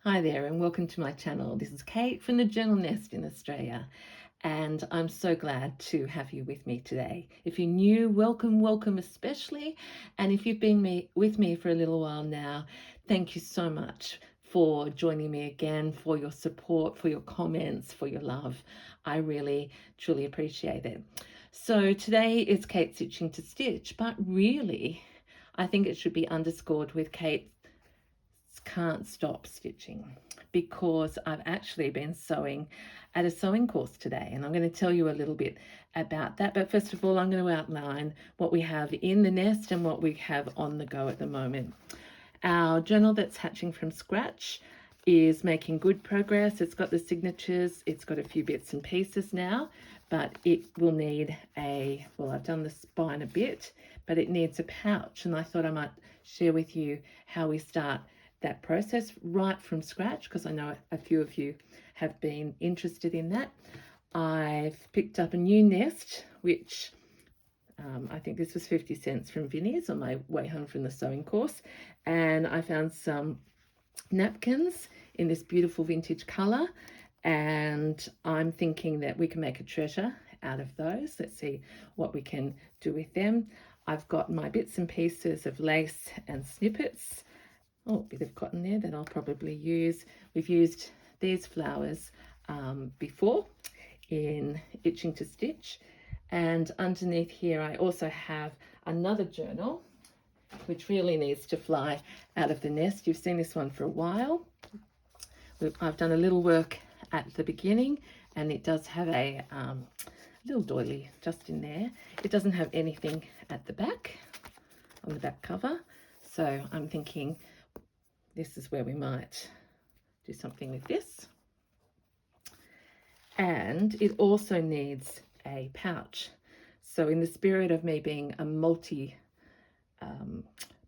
Hi there and welcome to my channel. This is Kate from the Journal Nest in Australia and I'm so glad to have you with me today. If you're new, welcome especially, and if you've been with me for a little while now, thank you so much for joining me again, for your support, for your comments, for your love. I really truly appreciate it. So today is Kate's Itching to Stitch, but really I think it should be underscored with Kate can't stop stitching, because I've actually been sewing at a sewing course today, and I'm going to tell you a little bit about that. But first of all, I'm going to outline what we have in the nest and what we have on the go at the moment. Our journal that's hatching from scratch is making good progress. It's got the signatures, it's got a few bits and pieces now, but it will need I've done the spine a bit, but it needs a pouch, and I thought I might share with you how we start that process right from scratch, because I know a few of you have been interested in that. I've picked up a new nest, which I think this was 50 cents from Vinnie's on my way home from the sewing course, and I found some napkins in this beautiful vintage color, and I'm thinking that we can make a treasure out of those. Let's see what we can do with them. I've got my bits and pieces of lace and snippets. Oh, a bit of cotton there that I'll probably use. We've used these flowers before in Itching to Stitch. And underneath here I also have another journal which really needs to fly out of the nest. You've seen this one for a while. I've done a little work at the beginning, and it does have a little doily just in there. It doesn't have anything at the back, on the back cover. So I'm thinking this is where we might do something with this. And it also needs a pouch. So in the spirit of me being a multi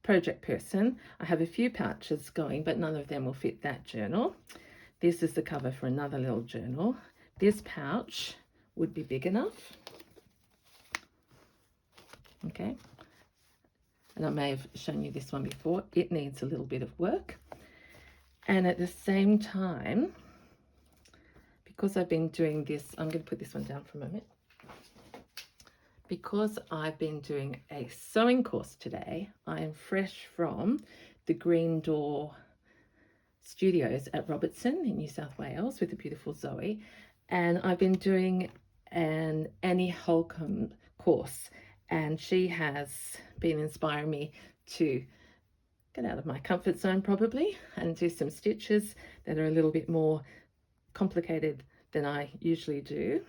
project person, I have a few pouches going, but none of them will fit that journal. This is the cover for another little journal. This pouch would be big enough. Okay. And I may have shown you this one before. It needs a little bit of work. And at the same time, because I've been doing this, I'm going to put this one down for a moment. Because I've been doing a sewing course today, I am fresh from the Green Door Studios at Robertson in New South Wales with the beautiful Zoe. And I've been doing an Annie Holcomb course, and she has been inspiring me to get out of my comfort zone probably and do some stitches that are a little bit more complicated than I usually do.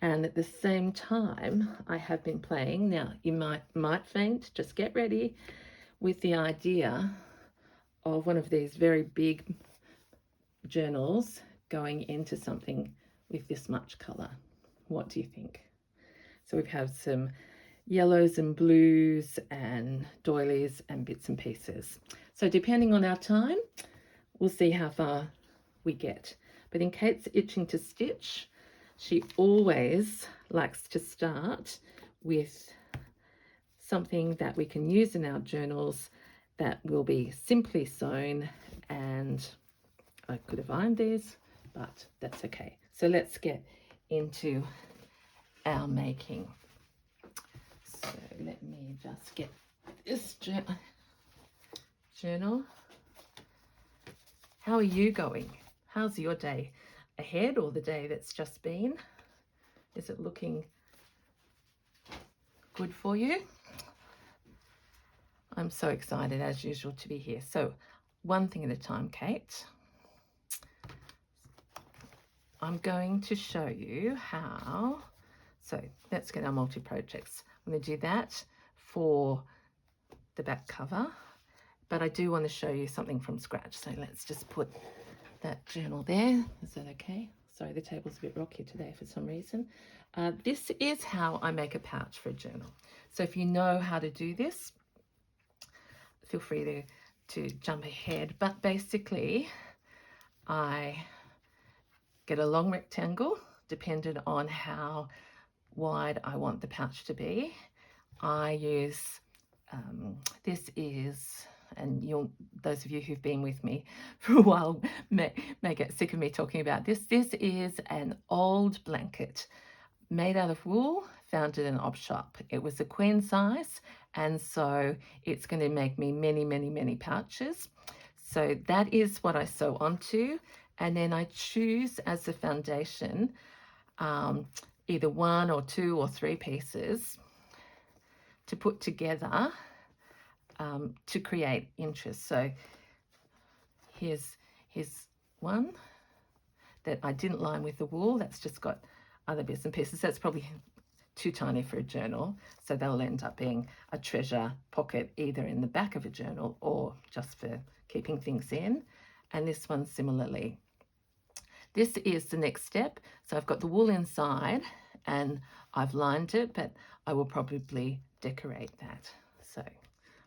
And at the same time, I have been playing, now you might faint, just get ready, with the idea of one of these very big journals going into something with this much color. What do you think? So we have some yellows and blues and doilies and bits and pieces. So depending on our time, we'll see how far we get. But in Kate's Itching to Stitch, she always likes to start with something that we can use in our journals that will be simply sewn, and I could have ironed these, but that's okay. So let's get into our making. So let me just get this journal. How are you going? How's your day ahead, or the day that's just been? Is it looking good for you? I'm so excited as usual to be here. So one thing at a time, Kate. I'm going to show you how. So let's get our multi-projects. I'm going to do that for the back cover, but I do want to show you something from scratch. So let's just put that journal there. Is that okay? Sorry, the table's a bit rocky today for some reason. This is how I make a pouch for a journal. So if you know how to do this, feel free to jump ahead. But basically, I get a long rectangle, depending on how wide I want the pouch to be. I use, this is and those of you who've been with me for a while may get sick of me talking about this. This is an old blanket made out of wool, found in an op shop. It was a queen size, and so it's going to make me many, many, many pouches. So that is what I sew onto, and then I choose as the foundation either 1 or 2 or 3 pieces to put together to create interest. So here's one that I didn't line with the wool. That's just got other bits and pieces. That's probably too tiny for a journal, so they'll end up being a treasure pocket either in the back of a journal or just for keeping things in. And this one similarly. This is the next step. So I've got the wool inside and I've lined it, but I will probably decorate that. So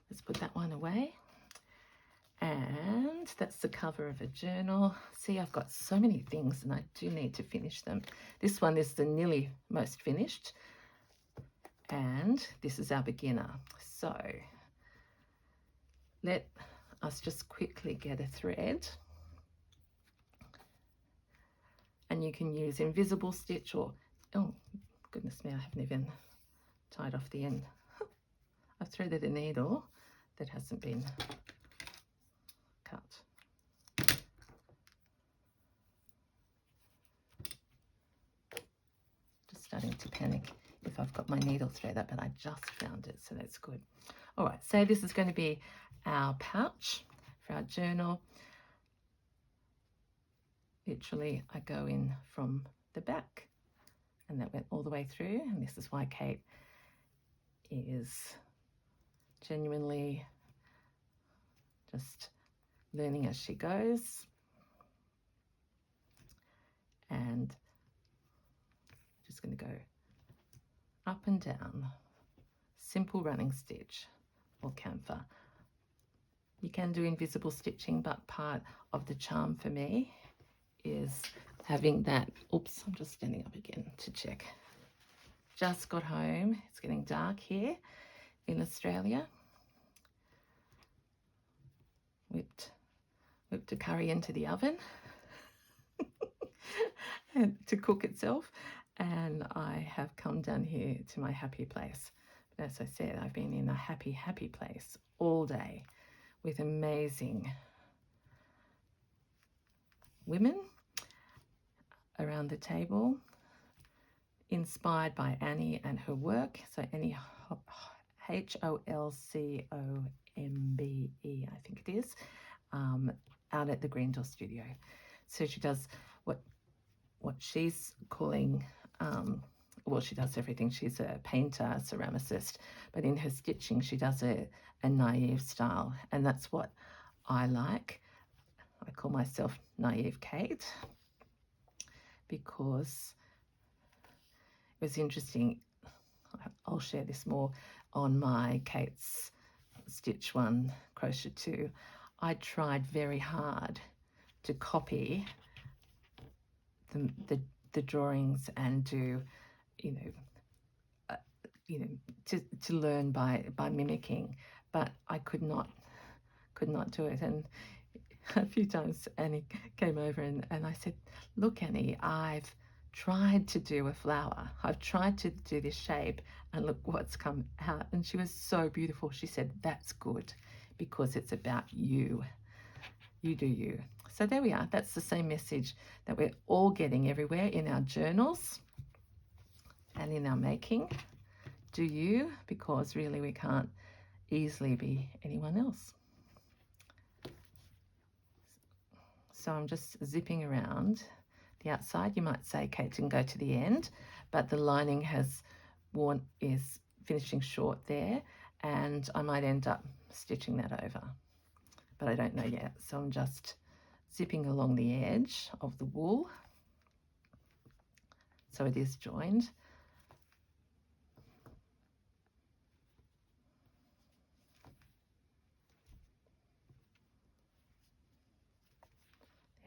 let's put that one away. And that's the cover of a journal. See, I've got so many things and I do need to finish them. This one is the nearly most finished. And this is our beginner. So let us just quickly get a thread. And you can use invisible stitch or, oh goodness me, I haven't even tied off the end. I've threaded a needle that hasn't been cut. Just starting to panic if I've got my needle thread up, but I just found it, so that's good. All right, so this is going to be our pouch for our journal. Literally, I go in from the back, and that went all the way through, and this is why Kate is genuinely just learning as she goes. And just going to go up and down, simple running stitch or camphor. You can do invisible stitching, but part of the charm for me is having that, oops, I'm just standing up again to check. Just got home, it's getting dark here in Australia. Whipped a curry into the oven and to cook itself, and I have come down here to my happy place. But as I said, I've been in a happy place all day with amazing women around the table, inspired by Annie and her work. So Annie, Holcombe, I think it is, out at the Green Door Studio. So she does what she's calling, well, she does everything. She's a painter, a ceramicist, but in her stitching, she does a naive style, and that's what I like. I call myself Naive Kate because it was interesting. I'll share this more on my Kate's Stitch 1, Crochet 2. I tried very hard to copy the drawings and do, to learn by mimicking, but I could not do it. And a few times Annie came over and I said, look, Annie, I've tried to do a flower. I've tried to do this shape and look what's come out. And she was so beautiful. She said, that's good because it's about you. You do you. So there we are. That's the same message that we're all getting everywhere in our journals and in our making. Do you, because really we can't easily be anyone else. So I'm just zipping around the outside. You might say Kate didn't go to the end, but the lining is finishing short there, and I might end up stitching that over, but I don't know yet. So I'm just zipping along the edge of the wool so it is joined.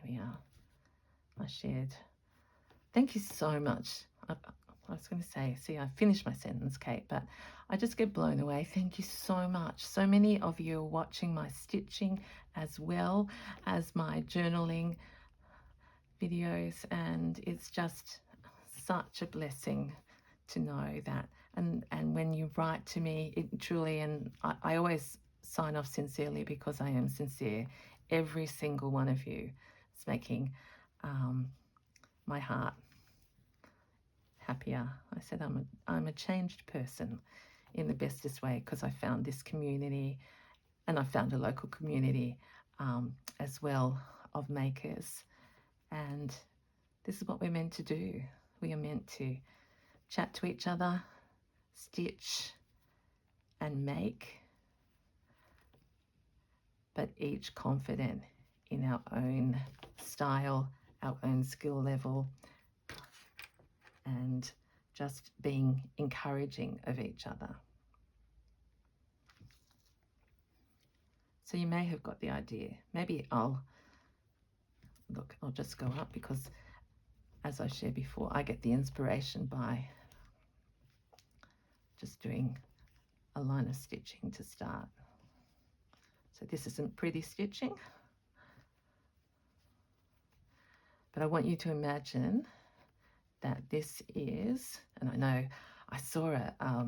There we are. I shared. Thank you so much. I was going to say, see, I finished my sentence, Kate, but I just get blown away. Thank you so much. So many of you are watching my stitching as well as my journaling videos, and it's just such a blessing to know that. And when you write to me, it truly, and I always sign off sincerely because I am sincere. Every single one of you is making my heart happier. I said I'm a changed person in the bestest way because I found this community, and I found a local community as well of makers. And this is what we're meant to do. We are meant to chat to each other, stitch and make, but each confident in our own style, our own skill level, and just being encouraging of each other. So you may have got the idea. Maybe I'll just go up because, as I shared before, I get the inspiration by just doing a line of stitching to start. So this isn't pretty stitching, but I want you to imagine that this is, and I know I saw a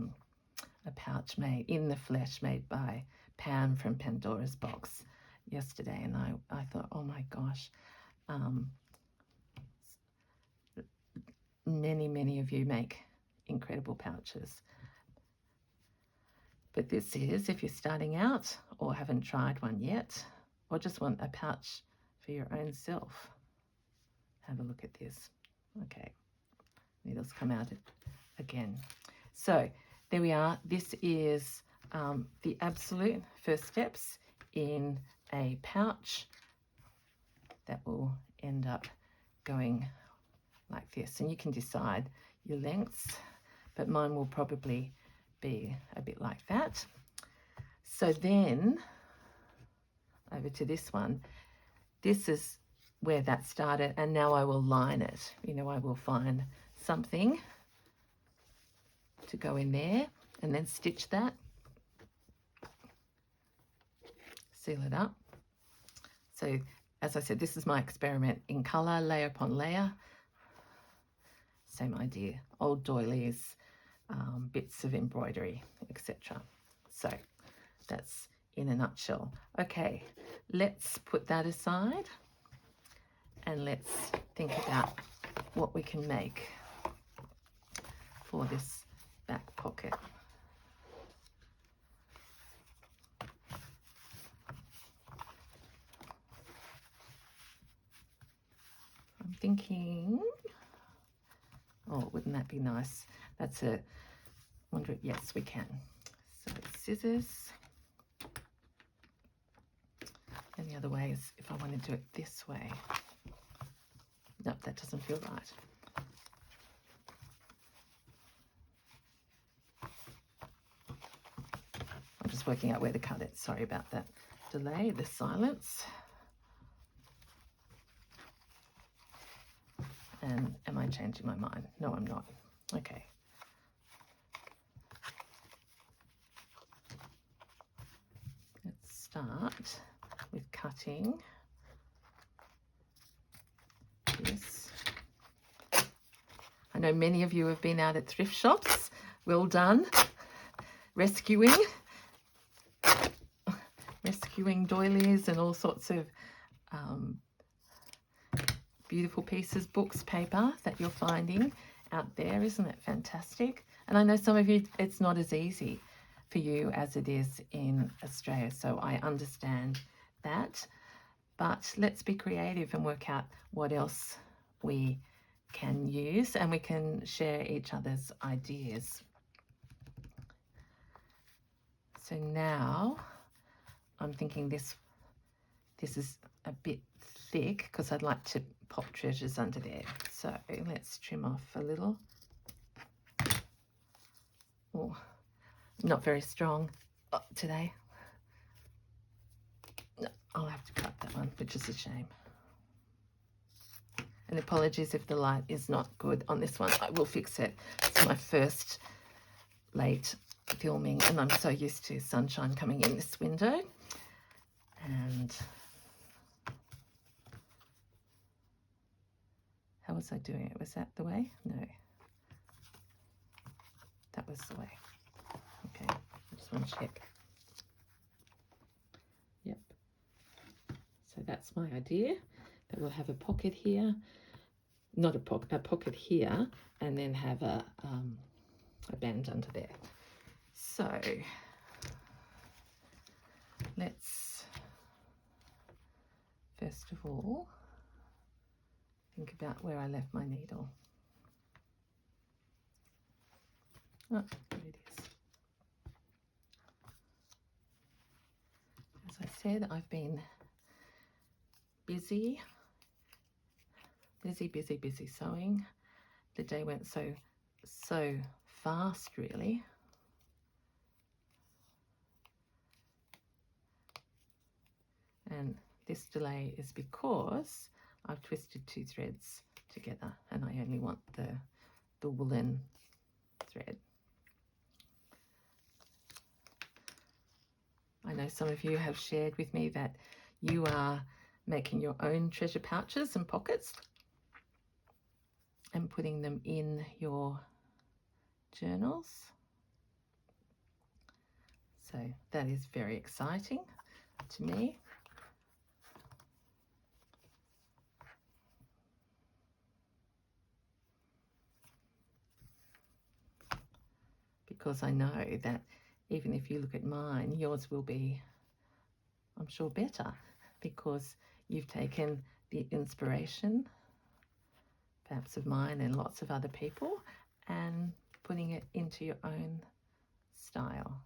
pouch made in the flesh made by Pam from Pandora's Box yesterday, and I thought, oh my gosh, many of you make incredible pouches. But this is, if you're starting out or haven't tried one yet, or just want a pouch for your own self, have a look at this. Okay, needles come out again. So there we are. This is the absolute first steps in a pouch that will end up going like this. And you can decide your lengths, but mine will probably be a bit like that. So then over to this one. This is where that started, and now I will line it. You know, I will find something to go in there and then stitch that, seal it up. So as I said, this is my experiment in color, layer upon layer. Same idea, old doilies, bits of embroidery, etc. So that's in a nutshell. Okay, let's put that aside and let's think about what we can make for this back pocket. I'm thinking, oh, wouldn't that be nice? That's a wonder. Yes, we can. So scissors. And the other way is if I want to do it this way. Nope, that doesn't feel right. I'm just working out where to cut it. Sorry about that delay, the silence. And am I changing my mind? No, I'm not. Okay. Let's start with cutting this. I know many of you have been out at thrift shops. Well done. Rescuing doilies and all sorts of beautiful pieces, books, paper that you're finding out there. Isn't it fantastic? And I know some of you, it's not as easy for you as it is in Australia, so I understand that. But let's be creative and work out what else we can use, and we can share each other's ideas. So now I'm thinking this is a bit thick because I'd like to pop treasures under there. So let's trim off a little. Oh, not very strong today. No, I'll have to cut that one, which is a shame. And apologies if the light is not good on this one. I will fix it. It's my first late filming, and I'm so used to sunshine coming in this window. And how was I doing it? Was that the way? No. That was the way. Okay, I just want to check. Yep. So that's my idea, that we'll have a pocket here, not a pocket here, and then have a band under there. So let's first of all think about where I left my needle. Oh, there it is. As I said, I've been busy sewing. The day went so fast, really. And this delay is because I've twisted 2 threads together, and I only want the woolen thread. I know some of you have shared with me that you are making your own treasure pouches and pockets and putting them in your journals. So that is very exciting to me. Because I know that even if you look at mine, yours will be, I'm sure, better, because you've taken the inspiration, perhaps of mine and lots of other people, and putting it into your own style.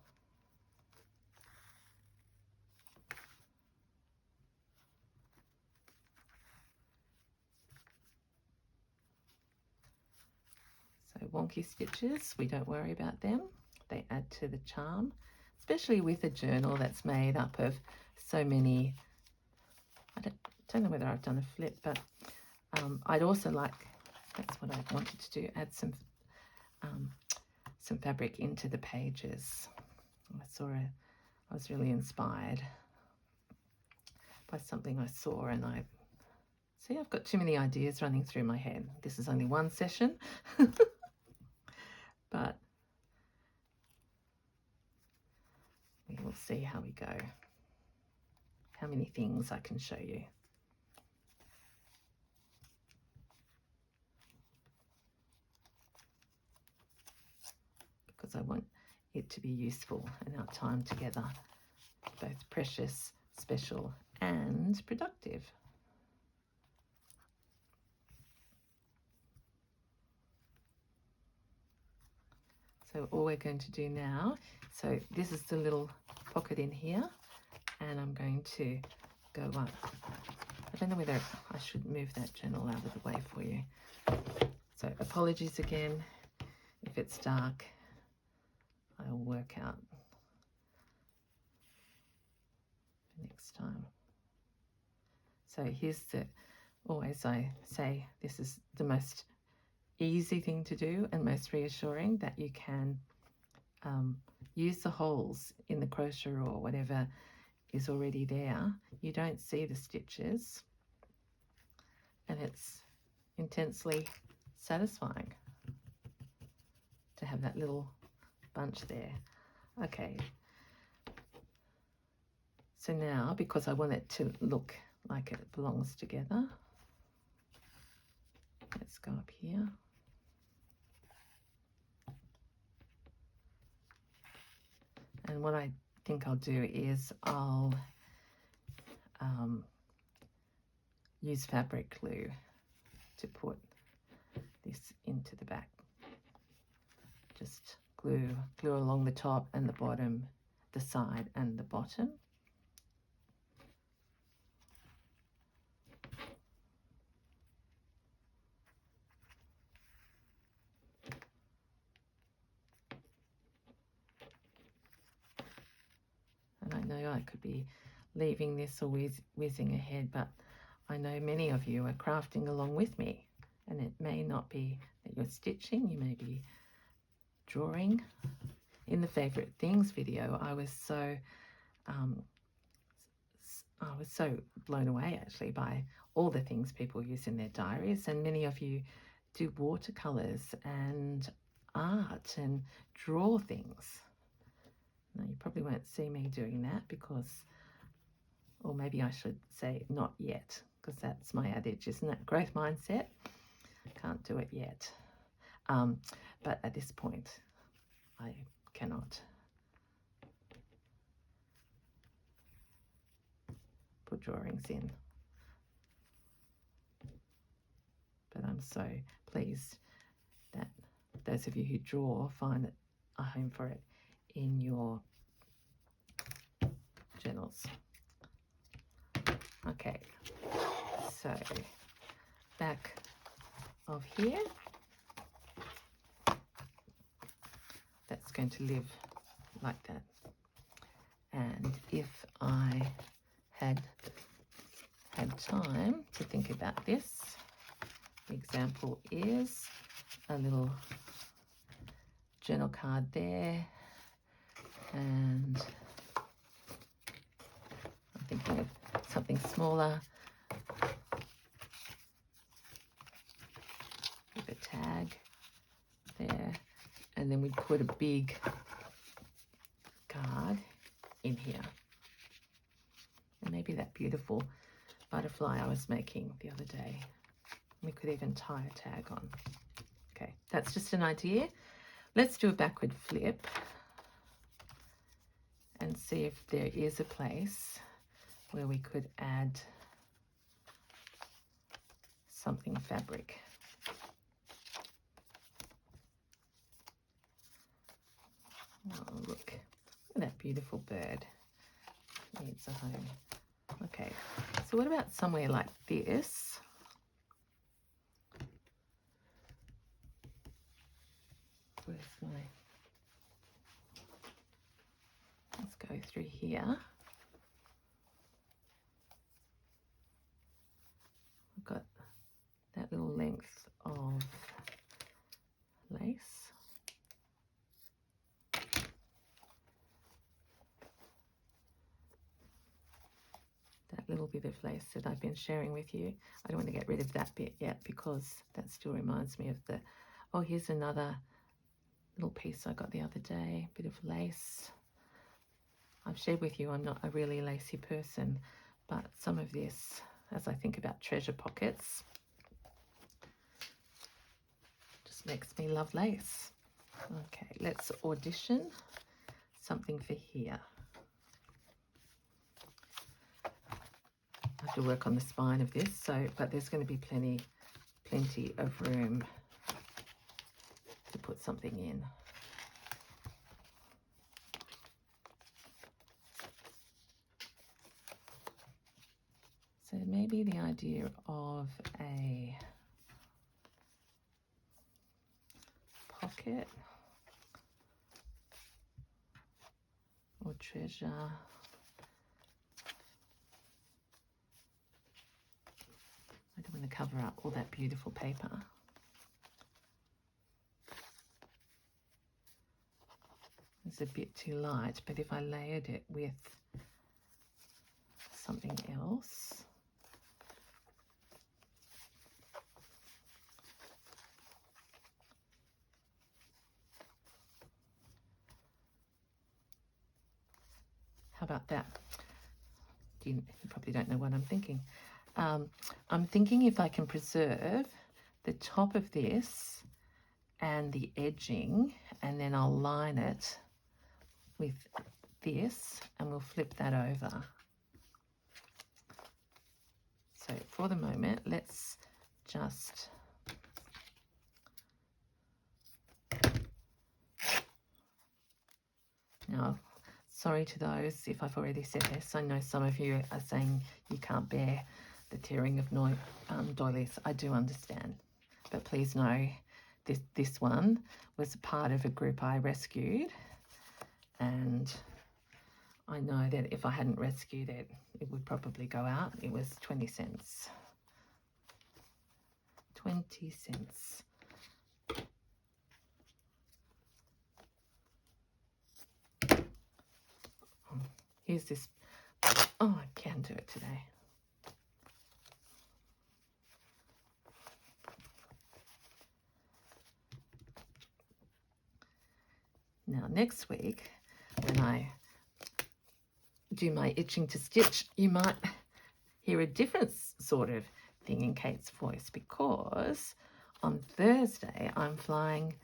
So wonky stitches, we don't worry about them. They add to the charm, especially with a journal that's made up of so many. I don't know whether I've done a flip, but I'd also like, that's what I wanted to do, add some fabric into the pages. I was really inspired by something I saw, and I've got too many ideas running through my head. This is only one session, but we will see how we go, how many things I can show you. Because I want it to be useful in our time together, both precious, special, and productive. So all we're going to do now, so this is the little pocket in here, and I'm going to go up. I don't know whether I should move that journal out of the way for you. So apologies again if it's dark. I'll work out for next time. So here's always I say this is the most easy thing to do and most reassuring, that you can use the holes in the crochet or whatever is already there. You don't see the stitches, and it's intensely satisfying to have that little bunch there. Okay, so now, because I want it to look like it belongs together, let's go up here. And what I think I'll do is I'll use fabric glue to put this into the back. Just glue along the top and the bottom, the side and the bottom. And I know I could be leaving this or whizzing ahead, but I know many of you are crafting along with me, and it may not be that you're stitching, you may be drawing. In the favorite things video, I was so blown away actually by all the things people use in their diaries, and many of you do watercolors and art and draw things. Now you probably won't see me doing that because, or maybe I should say not yet, because that's my adage, isn't it? Growth mindset. Can't do it yet. But at this point, I cannot put drawings in. But I'm so pleased that those of you who draw find a home for it in your journals. Okay, so back of here, that's going to live like that. And if I had time to think about this, the example is a little journal card there, and I'm thinking of something smaller with a tag there, and then we'd put a big card in here, and maybe that beautiful butterfly I was making the other day. We could even tie a tag on. Okay, that's just an idea. Let's do a backward flip and see if there is a place where we could add something fabric. Oh, look at that beautiful bird. Needs a home. Okay, so what about somewhere like this? Where's my... Let's go through here. I've got that little length of lace. That little bit of lace that I've been sharing with you. I don't want to get rid of that bit yet because that still reminds me of the... Oh, here's another little piece I got the other day, bit of lace. I've shared with you I'm not a really lacy person, but some of this, as I think about treasure pockets, just makes me love lace. Okay, let's audition something for here. I have to work on the spine of this, but there's going to be plenty of room to put something in. So maybe the idea of a pocket or treasure. I don't want to cover up all that beautiful paper. It's a bit too light, but if I layered it with something else, how about that? You probably don't know what I'm thinking. I'm thinking if I can preserve the top of this and the edging, and then I'll line it with this and we'll flip that over. So for the moment, let's just now, sorry to those if I've already said this. I know some of you are saying you can't bear the tearing of doilies. I do understand, but please know this one was part of a group I rescued, and I know that if I hadn't rescued it, it would probably go out. It was 20 cents. 20 cents. Here's this. Oh, I can do it today. Now, next week, when I do my itching to stitch, you might hear a different sort of thing in Kate's voice, because on Thursday I'm flying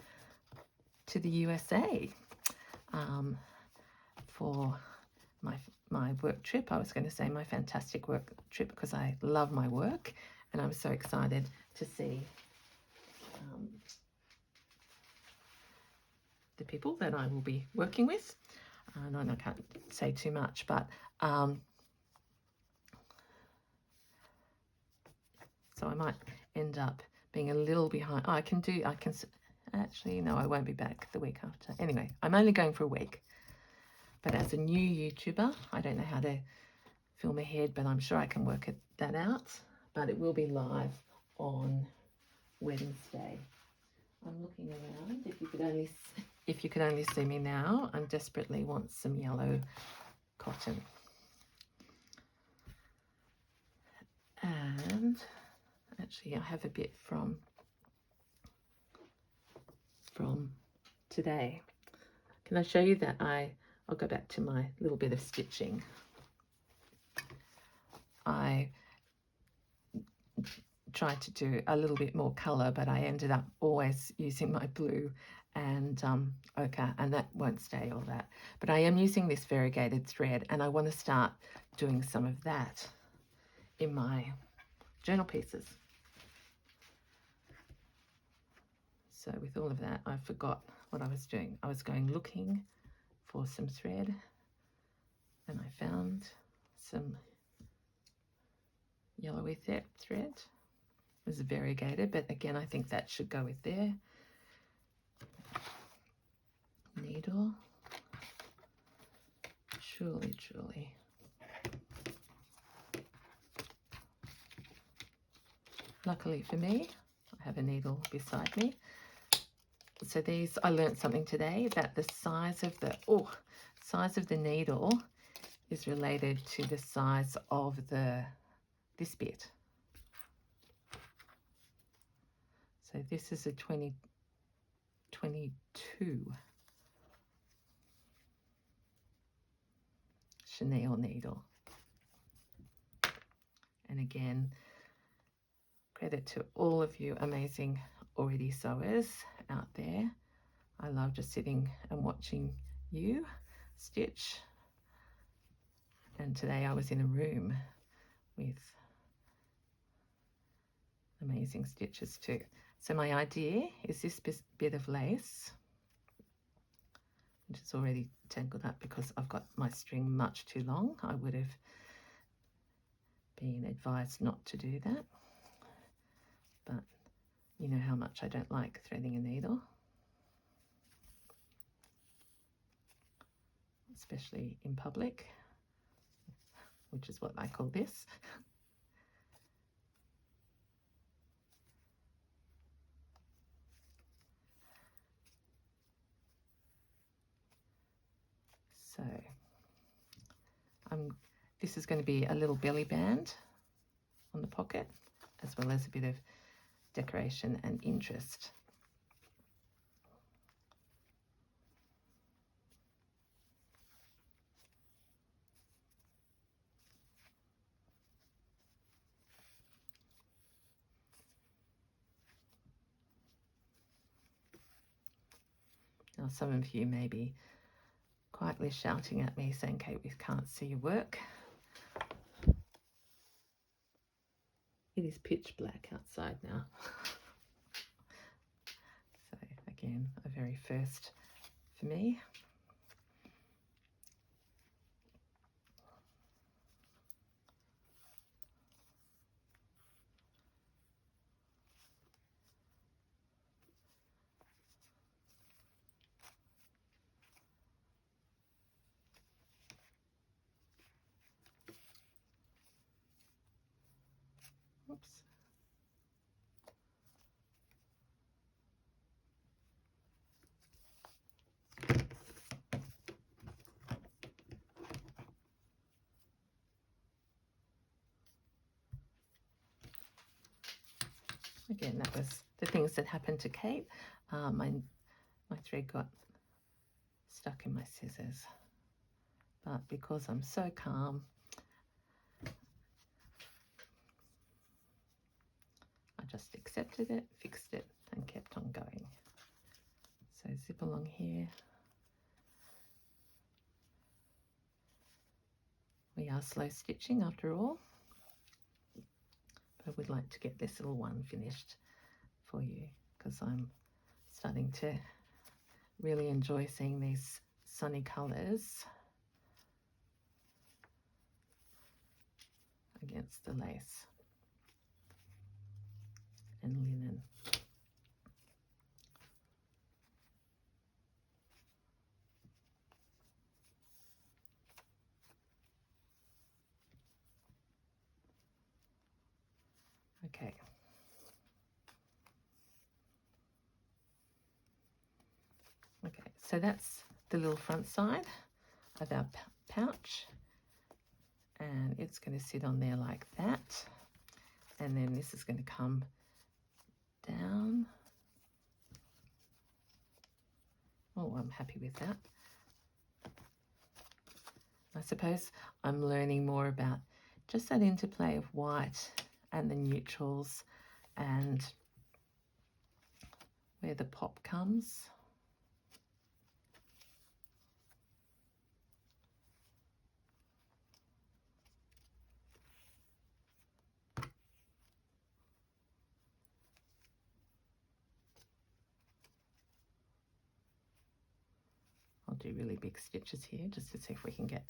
to the USA for my work trip. I was going to say my fantastic work trip, because I love my work and I'm so excited to see the people that I will be working with. And I can't say too much, but so I might end up being a little behind. Oh, actually, no, I won't be back the week after. Anyway, I'm only going for a week. But as a new YouTuber, I don't know how to film ahead, but I'm sure I can work that out. But it will be live on Wednesday. I'm looking around. If you could only see me now, I desperately want some yellow cotton. And actually, I have a bit from today. Can I show you that I'll go back to my little bit of stitching. I tried to do a little bit more colour, but I ended up always using my blue and ochre, and that won't stay all that. But I am using this variegated thread, and I want to start doing some of that in my journal pieces. So with all of that, I forgot what I was doing. I was going looking for some thread, and I found some yellowy thread. It was variegated, but again, I think that should go with there. Needle. Truly. Luckily for me, I have a needle beside me. So these, I learned something today, that the size of the needle is related to the size of this bit. So this is a 22 chenille needle. And again, credit to all of you amazing already sewers out there. I love just sitting and watching you stitch. And today I was in a room with amazing stitches too. So my idea is this bit of lace, which is already tangled up because I've got my string much too long. I would have been advised not to do that, but you know how much I don't like threading a needle, especially in public, which is what I call this. So this is going to be a little belly band on the pocket, as well as a bit of decoration and interest. Now, some of you may be quietly shouting at me saying, Kate, we can't see your work. It is pitch black outside now. So again, a very first for me. Oops. Again, that was the things that happened to Kate. My thread got stuck in my scissors, but because I'm so calm, I just accepted it, fixed it, and kept on going. So zip along here. We are slow stitching after all, but we'd like to get this little one finished for you because I'm starting to really enjoy seeing these sunny colours against the lace and linen. Okay. Okay, so that's the little front side of our pouch, and it's going to sit on there like that, and then this is going to come down. Oh, I'm happy with that. I suppose I'm learning more about just that interplay of white and the neutrals and where the pop comes. I'll do really big stitches here just to see if we can get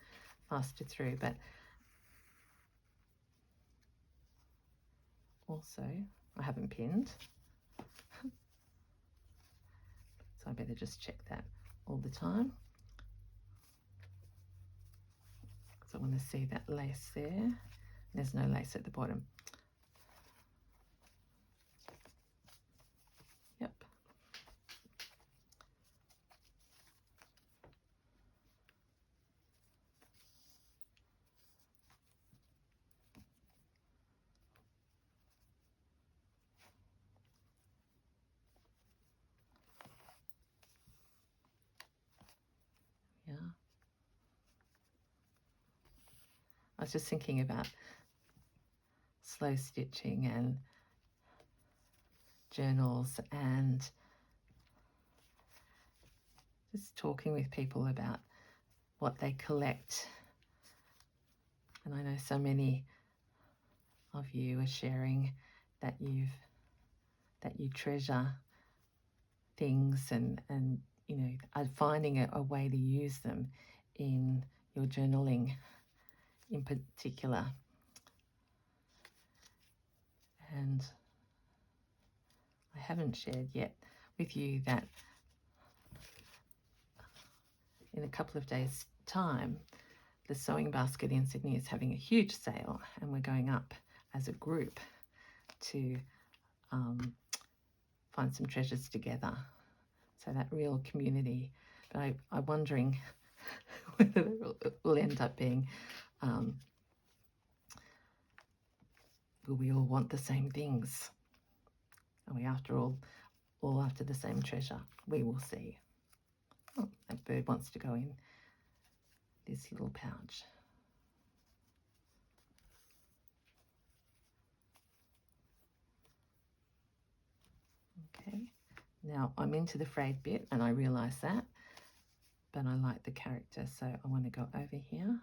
faster through, but also I haven't pinned, so I better just check that all the time because I want to see that lace there. There's no lace at the bottom. Yep. Yeah. I was just thinking about slow stitching and journals and just talking with people about what they collect. And I know so many of you are sharing that you treasure things and you know, are finding a way to use them in your journaling in particular. And I haven't shared yet with you that in a couple of days' time, the Sewing Basket in Sydney is having a huge sale, and we're going up as a group to find some treasures together. So that real community. But I'm wondering whether it will end up being, will we all want the same things? Are we after all after the same treasure? We will see. Oh, that bird wants to go in this little pouch. Okay, now I'm into the frayed bit and I realise that, but I like the character, so I want to go over here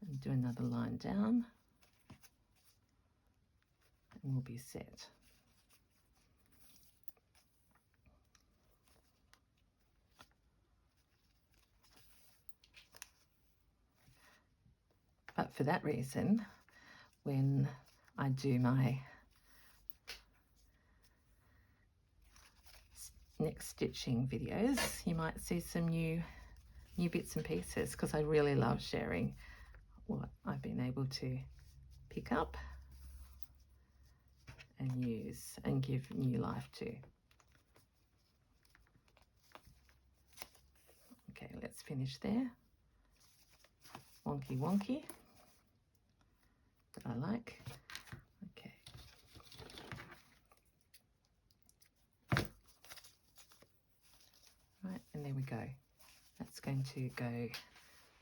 and do another line down and we'll be set. But for that reason, when I do my next stitching videos, you might see some new bits and pieces because I really love sharing what I've been able to pick up and use and give new life to. Okay, let's finish there. Wonky wonky, that I like. going to go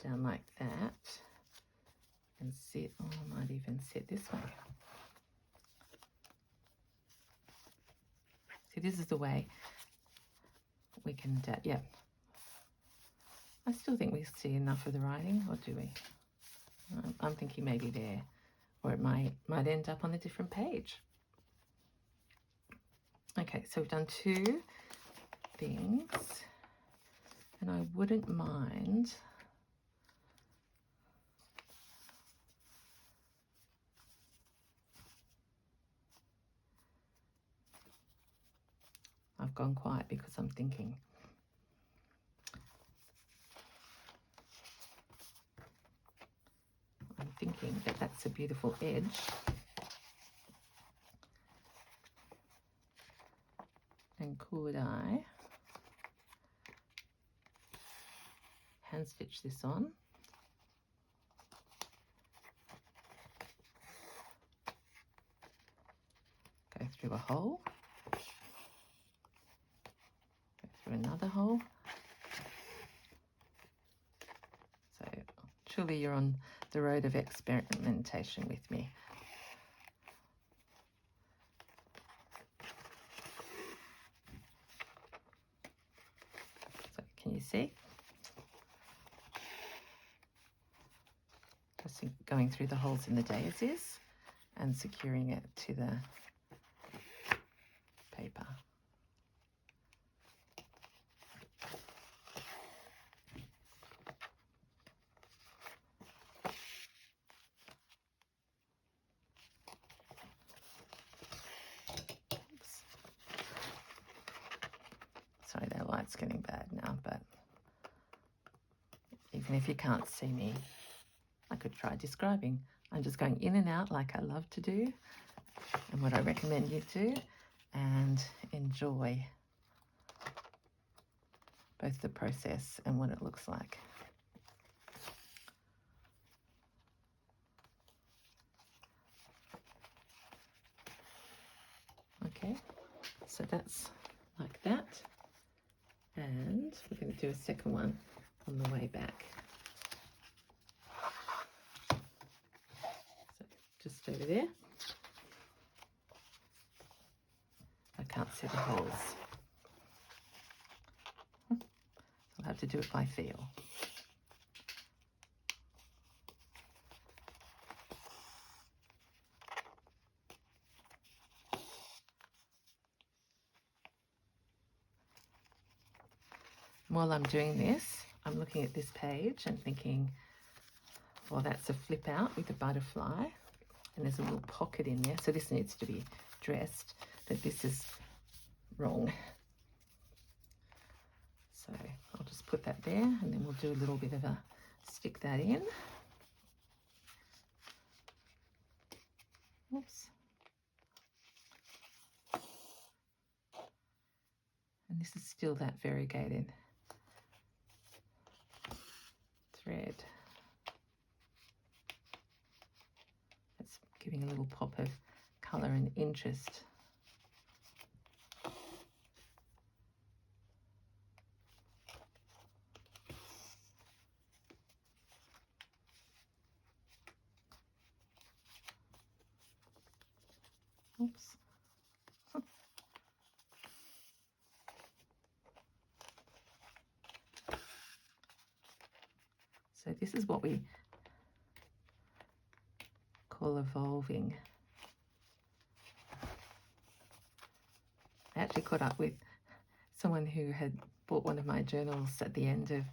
down like that and sit, oh, I might even sit this way. See, this is the way we can, yeah. I still think we see enough of the writing, or do we? I'm thinking maybe there, or it might end up on a different page. Okay, so we've done 2 things, and I wouldn't mind I've gone quiet because I'm thinking. I'm thinking that that's a beautiful edge. And could I hand stitch this on? Go through a hole. Go through another hole. So truly you're on the road of experimentation with me. So can you see? Just going through the holes in the daisies and securing it to the paper. Sorry, that light's getting bad now, but even if you can't see me, I could try describing. I'm just going in and out like I love to do, and what I recommend you do, and enjoy both the process and what it looks like. Okay, so that's like that. And we're going to do a second one on the way back. So just over there. I can't see the holes. I'll have to do it by feel. While I'm doing this, I'm looking at this page and thinking, well, that's a flip out with a butterfly, and there's a little pocket in there, so this needs to be dressed, but this is wrong. So I'll just put that there, and then we'll do a little bit of a stick that in. Oops. And this is still that variegated thread. It's giving a little pop of colour and interest. Oops. So this is what we call evolving. I actually caught up with someone who had bought one of my journals at the end of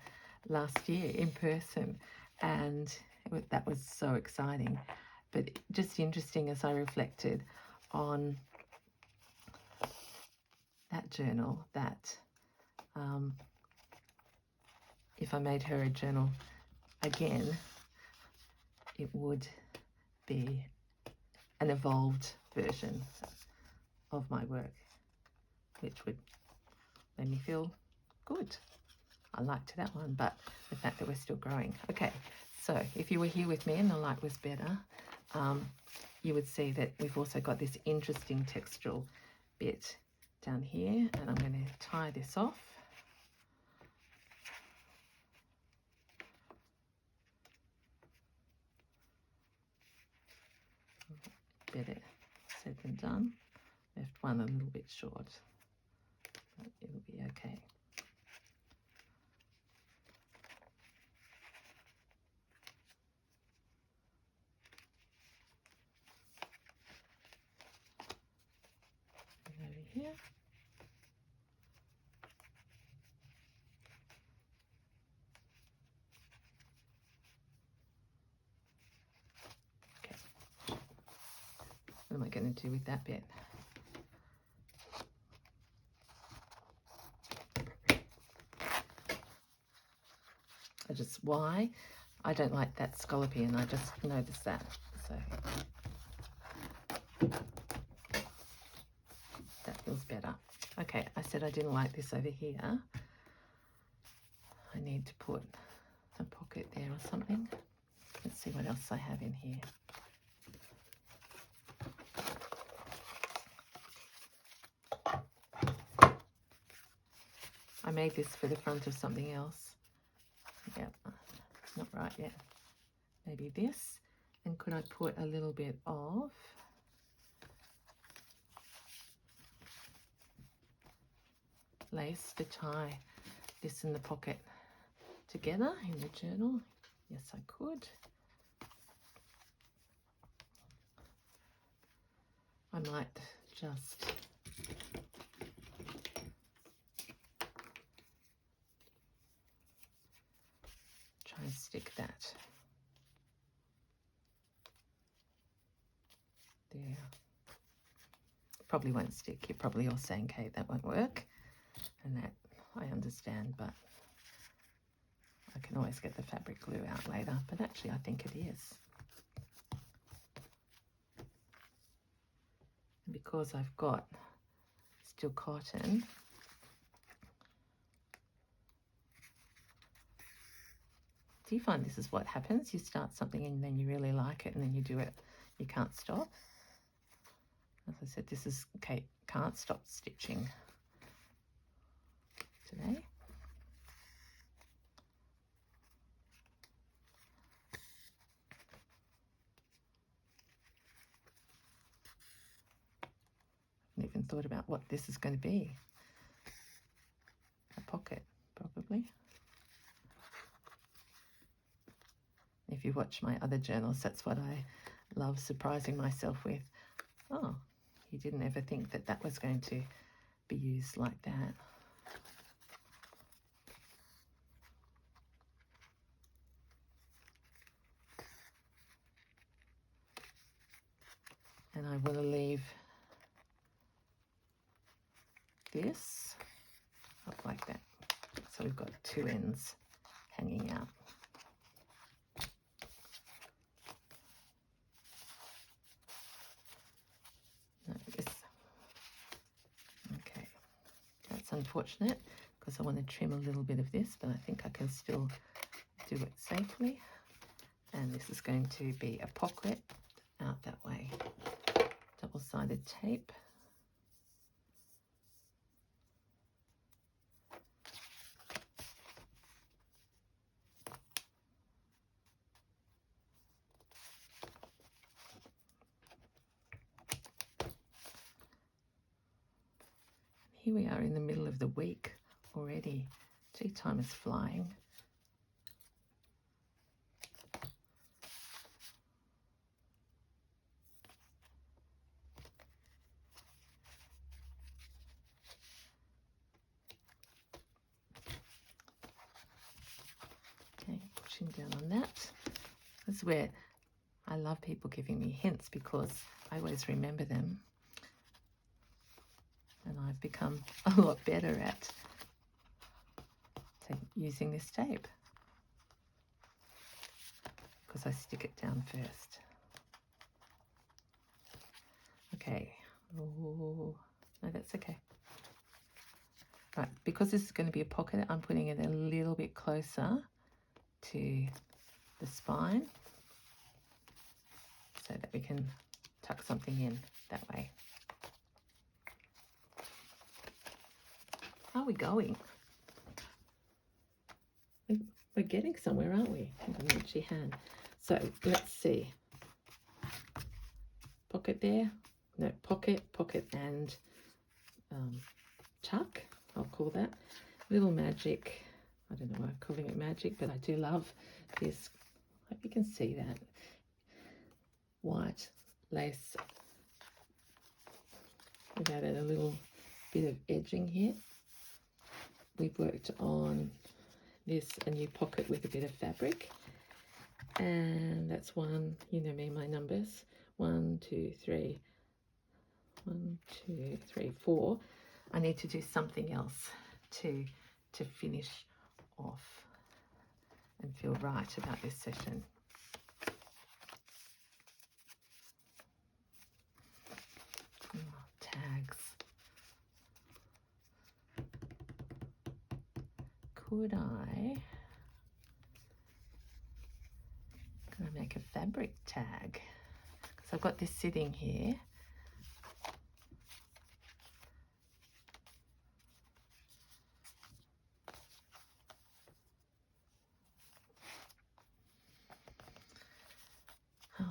last year in person, and that was so exciting, but just interesting as I reflected on that journal, that if I made her a journal again, it would be an evolved version of my work, which would make me feel good. I liked that one, but the fact that we're still growing. Okay, so if you were here with me and the light was better, you would see that we've also got this interesting textural bit down here, and I'm going to tie this off. better said than done. Left one a little bit short, but it'll be okay. And over here. Okay. What am I going to do with that bit? Why? I don't like that scallopy, and I just noticed that. So that feels better. Okay, I said I didn't like this over here. I need to put a pocket there or something. Let's see what else I have in here. I made this for the front of something else. Yep, it's not right yet. Maybe this. And could I put a little bit of lace to tie this in the pocket together in the journal? Yes, I could. I might just try and stick that there. Probably won't stick. You're probably all saying, Kate, that won't work. And that I understand, but I can always get the fabric glue out later. But actually, I think it is. And because I've got still cotton, do you find this is what happens? You start something and then you really like it and then you do it, you can't stop. As I said, this is Kate can't stop stitching today. I haven't even thought about what this is going to be. A pocket, probably. If you watch my other journals, that's what I love surprising myself with. Oh, you didn't ever think that that was going to be used like that. And I want to leave this up like that. So we've got two ends hanging out. No, this. Okay, that's unfortunate because I want to trim a little bit of this, but I think I can still do it safely. And this is going to be a pocket out that way. Double-sided tape. Here we are in the middle of the week already. Tea time is flying. Okay, pushing down on that. That's where I love people giving me hints because I always remember them. And I've become a lot better at using this tape because I stick it down first. Okay. Oh, no, that's okay. Right, because this is going to be a pocket, I'm putting it a little bit closer to the spine so that we can tuck something in that way. How are we going? We're getting somewhere, aren't we? I don't know what she had. So let's see. pocket there. No, pocket, and tuck, I'll call that. Little magic. I don't know why I'm calling it magic, but I do love this. I hope you can see that. White lace. We've added a little bit of edging here. We've worked on this, a new pocket with a bit of fabric. And that's one, you know me, my numbers. 1, 2, 3. 1, 2, 3, 4. I need to do something else to finish off and feel right about this session. Oh, tags. Could I make a fabric tag? Because I've got this sitting here. Oh,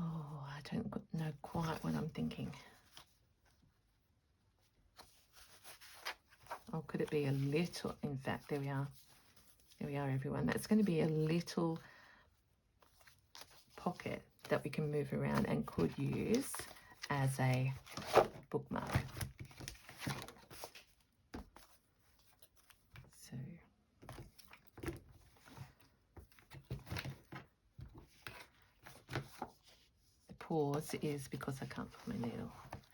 I don't know quite what I'm thinking. Oh, could it be a little? In fact, there we are. There we are, everyone. That's going to be a little pocket that we can move around and could use as a bookmark. So the pause is because I can't put my needle,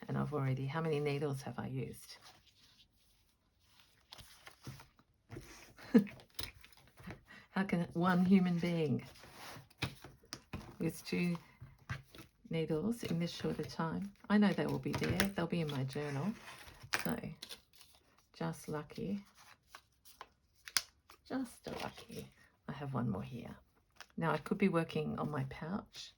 and I've already, how many needles have I used? How can one human being with 2 needles in this shorter time? I know they will be there. They'll be in my journal. So, just lucky. Just lucky. I have one more here. Now, I could be working on my pouch.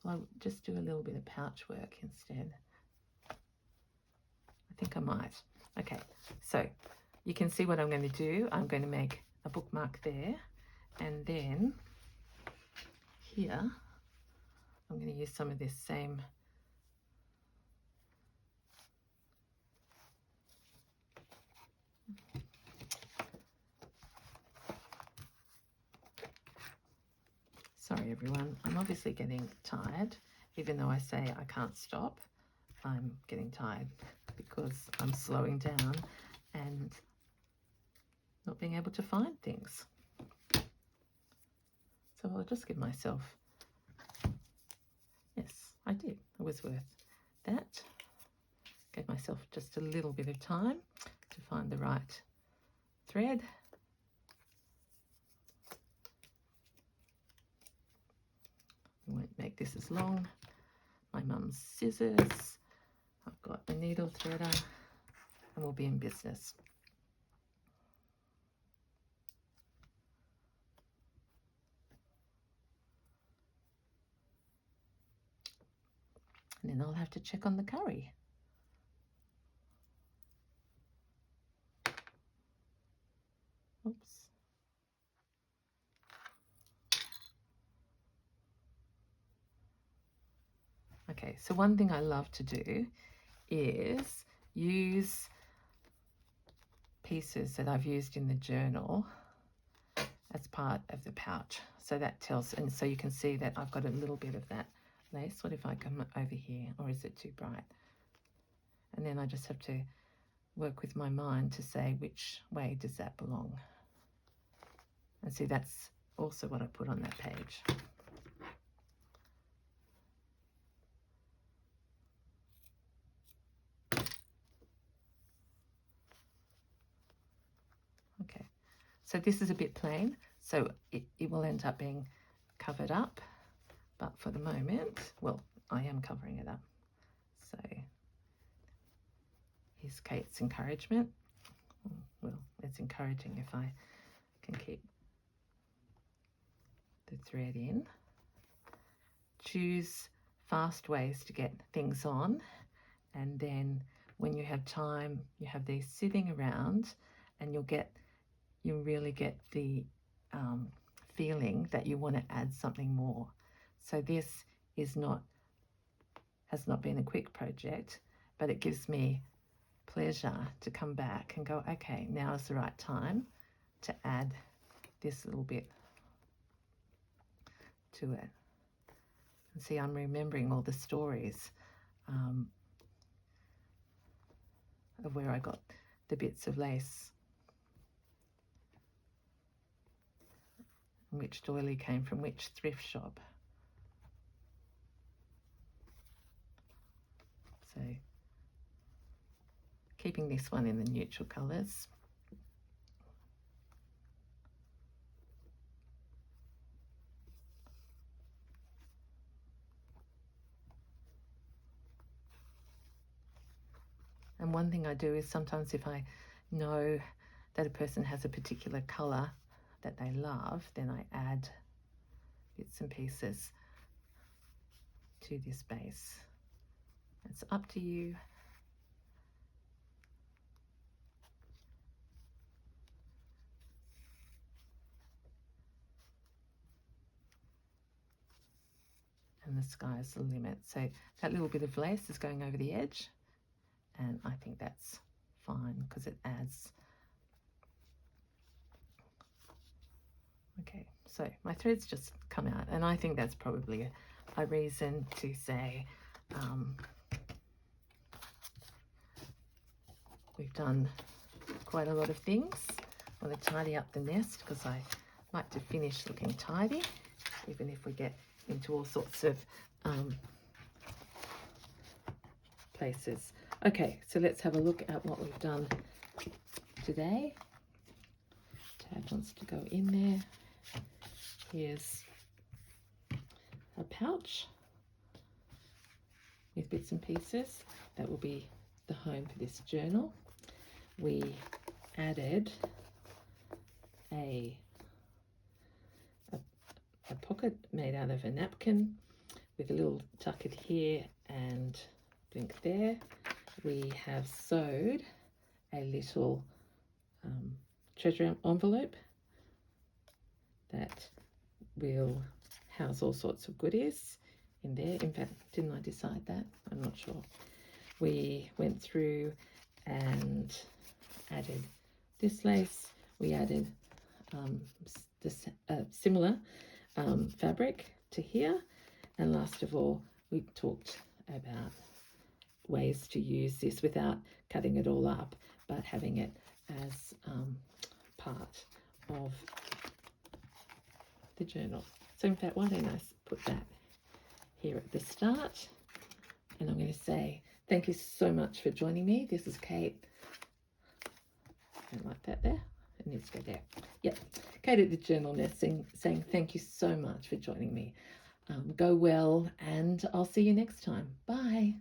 I'll just do a little bit of pouch work instead. I think I might. Okay, so you can see what I'm going to do. I'm going to make a bookmark there, and then here I'm going to use some of this same sorry everyone, I'm obviously getting tired. Even though I say I can't stop, I'm getting tired because I'm slowing down and not being able to find things. So I'll just give myself, yes, I did. It was worth that. Gave myself just a little bit of time to find the right thread. I won't make this as long. My mum's scissors. I've got a needle threader, and we'll be in business. And then I'll have to check on the curry. Oops. Okay, so one thing I love to do is use pieces that I've used in the journal as part of the pouch. So that tells, and so you can see that I've got a little bit of that lace. What if I come over here, or is it too bright? And then I just have to work with my mind to say which way does that belong. And see, that's also what I put on that page. Okay, so this is a bit plain, so it will end up being covered up, but for the moment, well, I am covering it up. So here's Kate's encouragement. Well, it's encouraging if I can keep the thread in. Choose fast ways to get things on, and then when you have time, you have these sitting around, and you'll really get the feeling that you want to add something more. So this has not been a quick project, but it gives me pleasure to come back and go, okay, now is the right time to add this little bit to it. And see, I'm remembering all the stories of where I got the bits of lace and which doily came from which thrift shop. So keeping this one in the neutral colours. And one thing I do is sometimes if I know that a person has a particular colour that they love, then I add bits and pieces to this base. It's up to you. And the sky's the limit. So that little bit of lace is going over the edge, and I think that's fine because it adds. Okay, so my thread's just come out, and I think that's probably a reason to say we've done quite a lot of things. I want to tidy up the nest because I like to finish looking tidy, even if we get into all sorts of places. Okay, so let's have a look at what we've done today. Tag wants to go in there. Here's a pouch with bits and pieces. That will be the home for this journal. We added a pocket made out of a napkin with a little tucket here and blink there. We have sewed a little treasure envelope that will house all sorts of goodies in there. In fact, didn't I decide that? I'm not sure. We went through and added this lace. We added this similar fabric to here, and last of all we talked about ways to use this without cutting it all up, but having it as part of the journal. So in fact, why don't I put that here at the start, and I'm going to say thank you so much for joining me. This is Kate. I don't like that there. It needs to go there. Yep. Kate at the Journal Nest saying thank you so much for joining me. Go well, and I'll see you next time. Bye.